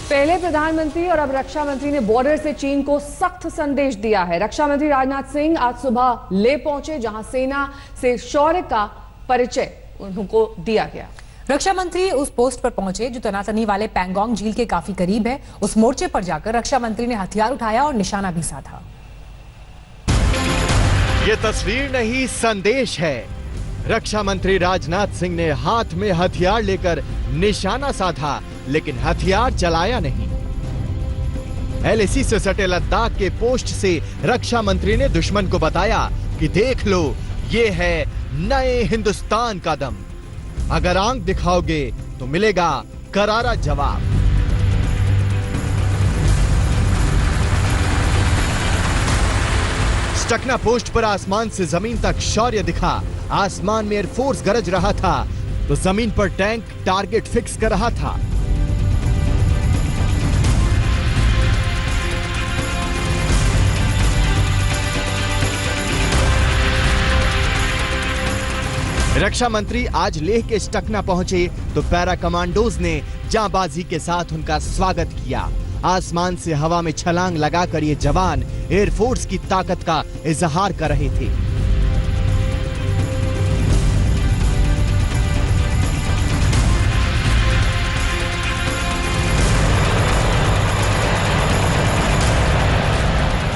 पहले प्रधानमंत्री और अब रक्षा मंत्री ने बॉर्डर से चीन को सख्त संदेश दिया है। रक्षा मंत्री राजनाथ सिंह आज सुबह ले पहुंचे, जहां सेना से शौर्य का परिचय उनको दिया गया। रक्षा मंत्री उस पोस्ट पर पहुंचे जो तनातनी वाले पैंगोंग झील के काफी करीब है। उस मोर्चे पर जाकर रक्षा मंत्री ने हथियार उठाया और निशाना भी साधा। ये तस्वीर नहीं, संदेश है। रक्षा मंत्री राजनाथ सिंह ने हाथ में हथियार लेकर निशाना साधा, लेकिन हथियार चलाया नहीं। एलएसी से सटे लद्दाख के पोस्ट से रक्षा मंत्री ने दुश्मन को बताया कि देख लो, ये है नए हिंदुस्तान का दम। अगर आंख दिखाओगे तो मिलेगा करारा जवाब। स्टकना पोस्ट पर आसमान से जमीन तक शौर्य दिखा। आसमान में एयरफोर्स गरज रहा था तो जमीन पर टैंक टारगेट फिक्स कर रहा था। रक्षा मंत्री आज लेह के स्टकना पहुंचे तो पैरा कमांडोज ने जांबाजी के साथ उनका स्वागत किया। आसमान से हवा में छलांग लगाकर ये जवान एयरफोर्स की ताकत का इजहार कर रहे थे।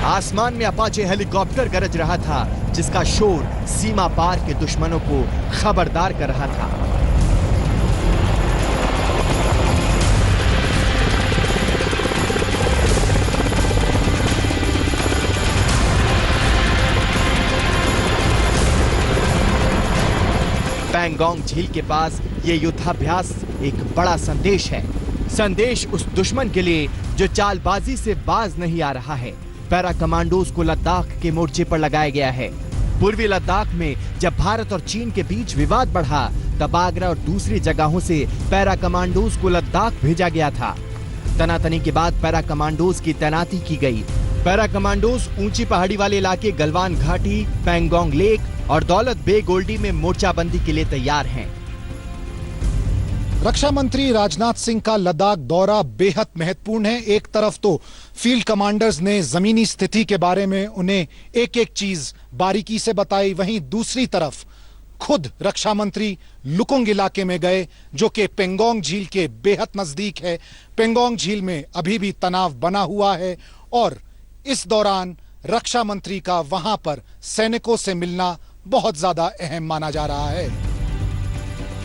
आसमान में अपाचे हेलीकॉप्टर गरज रहा था, जिसका शोर सीमा पार के दुश्मनों को खबरदार कर रहा था। पैंगोंग झील के पास ये युद्धाभ्यास एक बड़ा संदेश है। संदेश उस दुश्मन के लिए जो चालबाजी से बाज नहीं आ रहा है। पैरा कमांडोज को लद्दाख के मोर्चे पर लगाया गया है। पूर्वी लद्दाख में जब भारत और चीन के बीच विवाद बढ़ा, तब आगरा और दूसरी जगहों से पैरा कमांडोज को लद्दाख भेजा गया था। तनातनी के बाद पैरा कमांडोज की तैनाती की गई। पैरा कमांडोज ऊंची पहाड़ी वाले इलाके गलवान घाटी, पैंगोंग लेक और दौलत बे गोल्डी में मोर्चाबंदी के लिए तैयार हैं। रक्षा मंत्री राजनाथ सिंह का लद्दाख दौरा बेहद महत्वपूर्ण है। एक तरफ तो फील्ड कमांडर्स ने जमीनी स्थिति के बारे में उन्हें एक एक चीज बारीकी से बताई, वहीं दूसरी तरफ खुद रक्षा मंत्री लुकुंग इलाके में गए जो कि पैंगोंग झील के बेहद नजदीक है। पैंगोंग झील में अभी भी तनाव बना हुआ है और इस दौरान रक्षा मंत्री का वहां पर सैनिकों से मिलना बहुत ज्यादा अहम माना जा रहा है।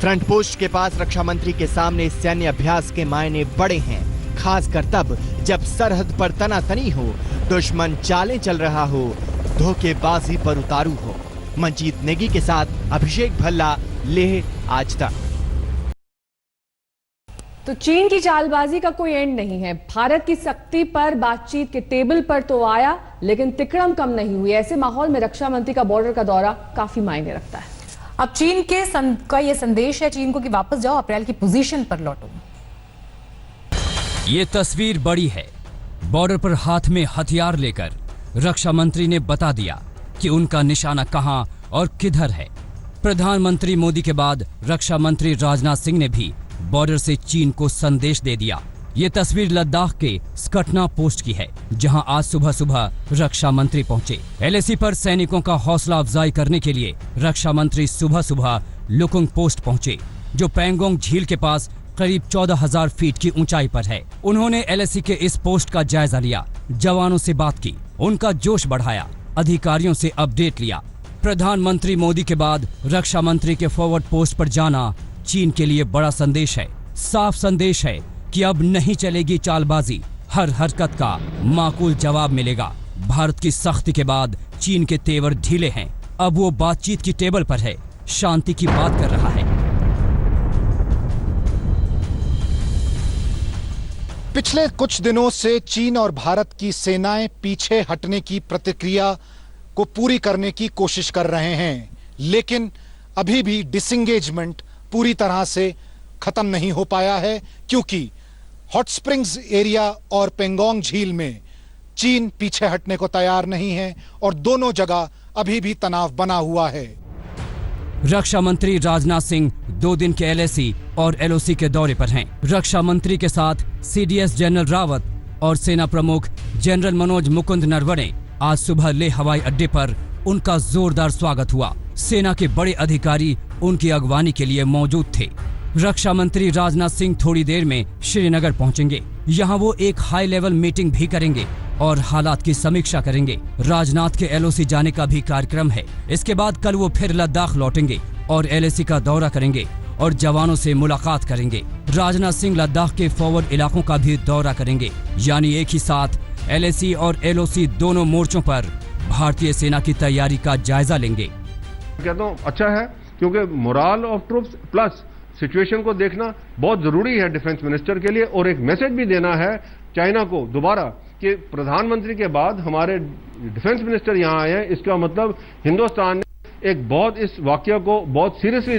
फ्रंट पोस्ट के पास रक्षा मंत्री के सामने सैन्य अभ्यास के मायने बड़े हैं, खासकर तब जब सरहद पर तनातनी हो, दुश्मन चालें चल रहा हो, धोखेबाजी पर उतारू हो। मंजीत नेगी के साथ अभिषेक भल्ला, लेह आज तक। तो चीन की चालबाजी का कोई एंड नहीं है। भारत की सख्ती पर बातचीत के टेबल पर तो आया, लेकिन तिकड़म कम नहीं हुई। ऐसे माहौल में रक्षा मंत्री का बॉर्डर का दौरा काफी मायने रखता है। अब चीन के का ये संदेश है चीन को कि वापस जाओ, अप्रैल की पोजीशन पर लौटो। ये तस्वीर बड़ी है। बॉर्डर पर हाथ में हथियार लेकर रक्षा मंत्री ने बता दिया कि उनका निशाना कहां और किधर है। प्रधानमंत्री मोदी के बाद रक्षा मंत्री राजनाथ सिंह ने भी बॉर्डर से चीन को संदेश दे दिया। ये तस्वीर लद्दाख के स्कटना पोस्ट की है, जहां आज सुबह सुबह रक्षा मंत्री पहुंचे। एलएसी पर सैनिकों का हौसला अफजाई करने के लिए रक्षा मंत्री सुबह सुबह लुकुंग पोस्ट पहुंचे, जो पैंगोंग झील के पास करीब 14,000 फीट की ऊंचाई पर है। उन्होंने एलएसी के इस पोस्ट का जायजा लिया, जवानों से बात की, उनका जोश बढ़ाया, अधिकारियों से अपडेट लिया। प्रधानमंत्री मोदी के बाद रक्षा मंत्री के फॉरवर्ड पोस्ट पर जाना चीन के लिए बड़ा संदेश है। साफ संदेश है कि अब नहीं चलेगी चालबाजी, हर हरकत का माकूल जवाब मिलेगा। भारत की सख्ती के बाद चीन के तेवर ढीले हैं। अब वो बातचीत की टेबल पर है, शांति की बात कर रहा है। पिछले कुछ दिनों से चीन और भारत की सेनाएं पीछे हटने की प्रतिक्रिया को पूरी करने की कोशिश कर रहे हैं, लेकिन अभी भी डिसएंगेजमेंट पूरी तरह से खत्म नहीं हो पाया है, क्योंकि हॉट स्प्रिंग्स एरिया और पैंगोंग झील में चीन पीछे हटने को तैयार नहीं है और दोनों जगह अभी भी तनाव बना हुआ है। रक्षा मंत्री राजनाथ सिंह 2 दिन के LAC और LOC के दौरे पर हैं। रक्षा मंत्री के साथ CDS जनरल रावत और सेना प्रमुख जनरल मनोज मुकुंद नरवणे। आज सुबह लेह हवाई अड्डे पर उनका जोरदार स्वागत हुआ। सेना के बड़े अधिकारी उनकी अगवानी के लिए मौजूद थे। रक्षा मंत्री राजनाथ सिंह थोड़ी देर में श्रीनगर पहुंचेंगे। यहां वो एक हाई लेवल मीटिंग भी करेंगे और हालात की समीक्षा करेंगे। राजनाथ के LOC जाने का भी कार्यक्रम है। इसके बाद कल वो फिर लद्दाख लौटेंगे और LAC का दौरा करेंगे और जवानों से मुलाकात करेंगे। राजनाथ सिंह लद्दाख के फॉरवर्ड इलाकों का भी दौरा करेंगे। यानी एक ही साथ LAC और LOC दोनों मोर्चों पर भारतीय सेना की तैयारी का जायजा लेंगे। कहता हूँ अच्छा है, क्योंकि moral of troops plus situation को देखना बहुत जरूरी है डिफेंस मिनिस्टर के लिए। और एक मैसेज भी देना है चाइना को दोबारा कि प्रधानमंत्री के बाद हमारे डिफेंस मिनिस्टर यहाँ आए हैं। इसका मतलब हिंदुस्तान ने एक बहुत इस वाकया को बहुत सीरियसली।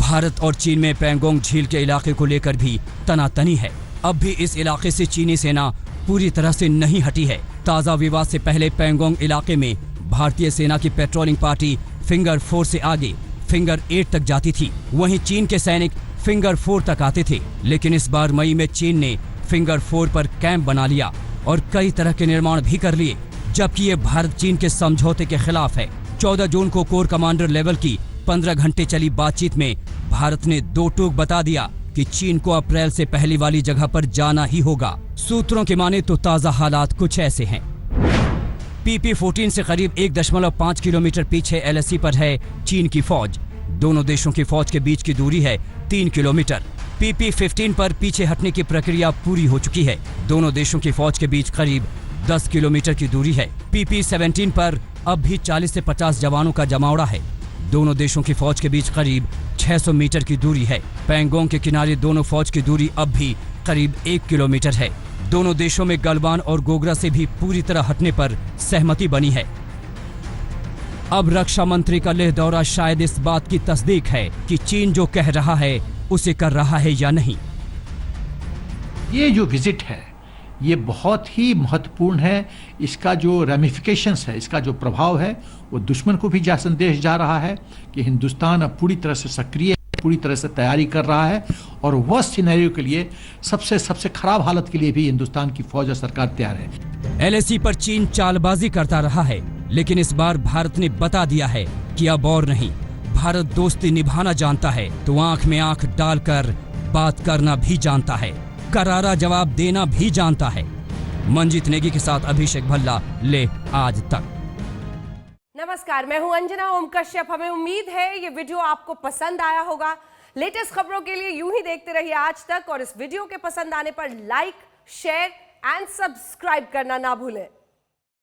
भारत और चीन में पैंगोंग झील के इलाके को लेकर भी तनातनी है। अब भी इस इलाके से चीनी सेना पूरी तरह से नहीं हटी है। ताजा विवाद से पहले पैंगोंग इलाके में भारतीय सेना की पेट्रोलिंग पार्टी फिंगर 4 से आगे फिंगर 8 तक जाती थी। वहीं चीन के सैनिक फिंगर 4 तक आते थे। लेकिन इस बार मई में चीन ने फिंगर 4 पर कैंप बना लिया और कई तरह के निर्माण भी कर लिए, जबकि ये भारत चीन के समझौते के खिलाफ है। 14 जून को कोर कमांडर लेवल की 15 घंटे चली बातचीत में भारत ने 2 टूक बता दिया कि चीन को अप्रैल से पहली वाली जगह पर जाना ही होगा। सूत्रों की माने तो ताजा हालात कुछ ऐसे हैं। PP-14 से करीब 1.5 किलोमीटर पीछे LAC पर है चीन की फौज। दोनों देशों की फौज के बीच की दूरी है 3 किलोमीटर। PP-15 पर पीछे हटने की प्रक्रिया पूरी हो चुकी है। दोनों देशों की फौज के बीच करीब 10 किलोमीटर की दूरी है। PP-17 पर अब भी 40 से 50 जवानों का जमावड़ा है। दोनों देशों की फौज के बीच करीब 600 मीटर की दूरी है। पैंगोंग के किनारे दोनों फौज की दूरी अब भी करीब 1 किलोमीटर है। दोनों देशों में गलवान और गोगरा से भी पूरी तरह हटने पर सहमति बनी है। अब रक्षा मंत्री का लेह दौरा शायद इस बात की तस्दीक है कि चीन जो कह रहा है उसे कर रहा है या नहीं। ये जो विजिट है ये बहुत ही महत्वपूर्ण है। इसका जो रेमिफिकेशंस है, इसका जो प्रभाव है, वो दुश्मन को भी जा संदेश जा रहा है कि हिंदुस्तान अब पूरी तरह से सक्रिय है, पूरी तरह से तैयारी कर रहा है और वर्स्ट सिनेरियो के लिए सबसे खराब हालत के लिए भी हिंदुस्तान की फौज और सरकार तैयार है। LAC पर चीन चालबाजी करता रहा है, लेकिन इस बार भारत ने बता दिया है कि अब और नहीं। भारत दोस्ती निभाना जानता है तो आंख में आंख डालकर बात करना भी जानता है, करारा जवाब देना भी जानता है। मंजीत नेगी के साथ अभिषेक भल्ला, ले आज तक। नमस्कार, मैं हूं अंजना ओम कश्यप। हमें उम्मीद है ये वीडियो आपको पसंद आया होगा। लेटेस्ट खबरों के लिए यूं ही देखते रहिए आज तक और इस वीडियो के पसंद आने पर लाइक, शेयर एंड सब्सक्राइब करना ना भूलें।